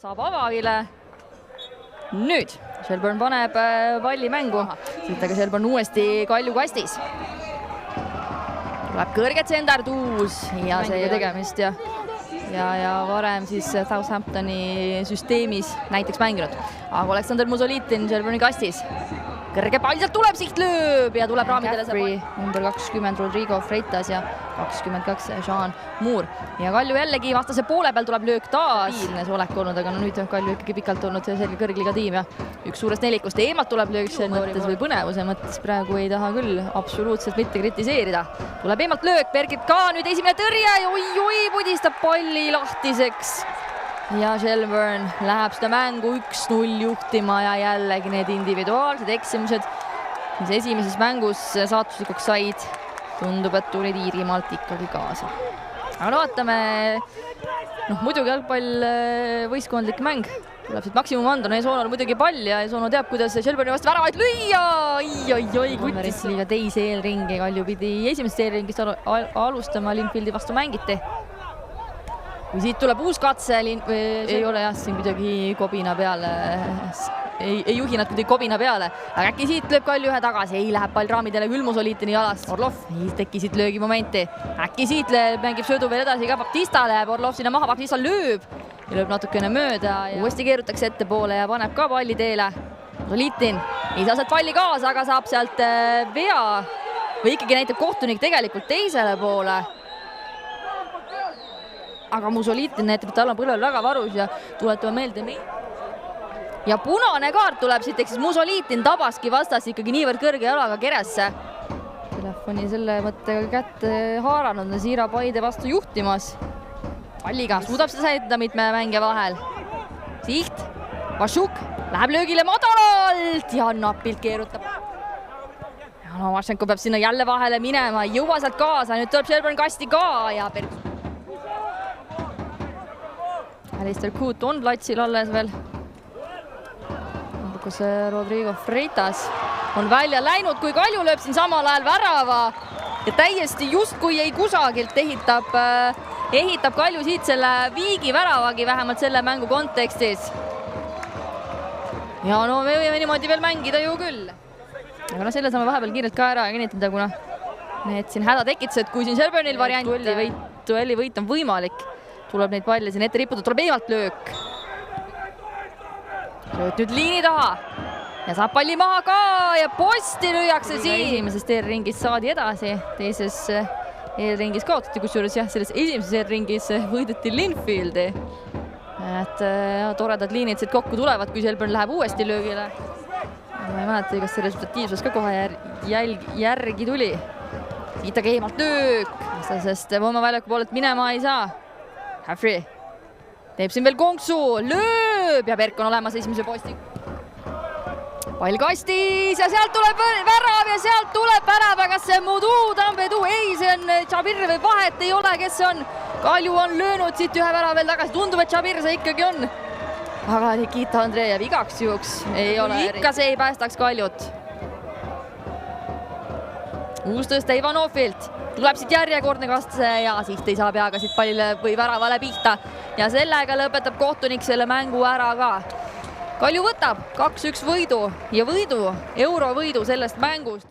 saab avavile. Nüüd Shelburne paneb palli mängu, siit aga Shelburne uuesti Kalju kastis. Tuleb kõrget sendarduus ja see tegemist ja varem siis Southamptoni süsteemis näiteks mänginud. Aga Aleksandr Musolitin Shelburne'i kastis. Kõrge pall sealt tuleb, siht lööb ja tuleb raamidele see number 20 Rodrigo Freitas ja 22 Jean Moore. Ja Kalju jällegi vastase poole peal tuleb löök taas. Piilnes olek olnud, aga nüüd Kalju ikkagi pikalt olnud selge kõrgliga tiim ja üks suurest nelikust eemalt tuleb löök selle mõttes või põnevuse mõttes. Praegu ei taha küll absoluutselt mitte kritiseerida. Tuleb eemalt löök, Bergit ka nüüd esimene tõrje ja oi, pudistab palli lahtiseks. Ja Shelburne läheb seda mängu 1-0 juhtima ja jällegi need individuaalsed eksimused, mis esimeses mängus saatuslikuks said, tundub, et tulid Iirimaalt ikkagi kaasa. Aga vaatame, muidugi jalgpall võistkondlik mäng, tuleb siit maksimum anda, Esoonol muidugi pall ja Esoono teab, kuidas Shelburne'i vastu väravaid lüüa, oi, kutis liiga teise eelringi, Kalju pidi esimest eelringist alustama, Linfieldi vastu mängiti. Või siit tuleb uus katse, ei ole jah, siin kuidagi kobina peale, ei juhi nad kuidagi kobina peale, aga äkki siit lööb Kalju ühe tagasi, ei läheb pall raamidele küll Mussolitini jalast, Orlov ei teki siit löögimomenti, äkki siit mängib söödu veel edasi ka Baptista, läheb Orlov sinna maha, Baptista lööb ja lööb natukene mööda ja uuesti keerutakse ettepoole ja paneb ka palli teele. Mussolitin ei saa sealt palli kaasa, aga saab sealt vea või ikkagi näitab kohtunik tegelikult teisele poole. Aga Mussolitin näitab, et tal on põlvel väga varus ja tuletame meelde ja punane kaart tuleb siit, ehk siis Mussolitin tabaski vastas ikkagi niivõrd kõrge jalaga keresse. Telefoni selle mõttega kätte haaranud, Siira Paide vastu juhtimas. Palliga suudab seda säilitada mitme mängija vahel. Siht, Vašuk läheb löögile madalalt ja napilt keerutab. Vašenko peab sinna jälle vahele minema, ei jõua sealt kaasa, nüüd tuleb Shelburne kasti ka ja Alistair Coote on platsil alles veel. Kus Rodrigo Freitas on välja läinud, kui Kalju lööb siin samal ajal värava ja täiesti justkui ei kusagilt ehitab Kalju siit selle viigi väravagi, vähemalt selle mängu kontekstis. Ja me võime niimoodi veel mängida ju küll. Aga selle saame vahepeal kiirelt ka ära kinnitada, kuna need siin hädatekitused, kui siin Shelburne'il duelli võit on võimalik. Tuleb neid palle siin ette rippuda, tuleb eemalt löök. Lööd nüüd liini taha ja saab palli maha ka ja posti lüüakse siin. Esimesest eelringist saadi edasi, teises eelringis kaotati, kusjuures jah, selles esimeses eelringis võideti Linfieldi. Et toredad liinid siit kokku tulevad, kui Shelburne läheb uuesti löögile. Ma ei mäleta, kas see resultatiivsus ka kohe järgi tuli. Siit aga eemalt löök, sest Võõma väljaku poolelt minema ei saa. Häfri teeb siin veel konksu, lööb ja Berk on olemas esimese posti. Pall kastis ja sealt tuleb värav ja sealt tuleb värav, aga see Mudu, Tambedu, ei, see on Tšabir või vahet ei ole, kes see on. Kalju on löönud siit ühe värav veel tagasi, tundub, et Tšabir see ikkagi on. Aga Nikita Andreev igaks juhuks ei ole. Ikka see ei päästaks Kaljut. Uus tõste Ivanovilt. Tuleb siit järjekordne katse ja siht ei saa peaga siit pallile või väravale pihta. Ja sellega lõpetab kohtunik selle mängu ära ka. Kalju võtab 2-1 võidu ja eurovõidu sellest mängust.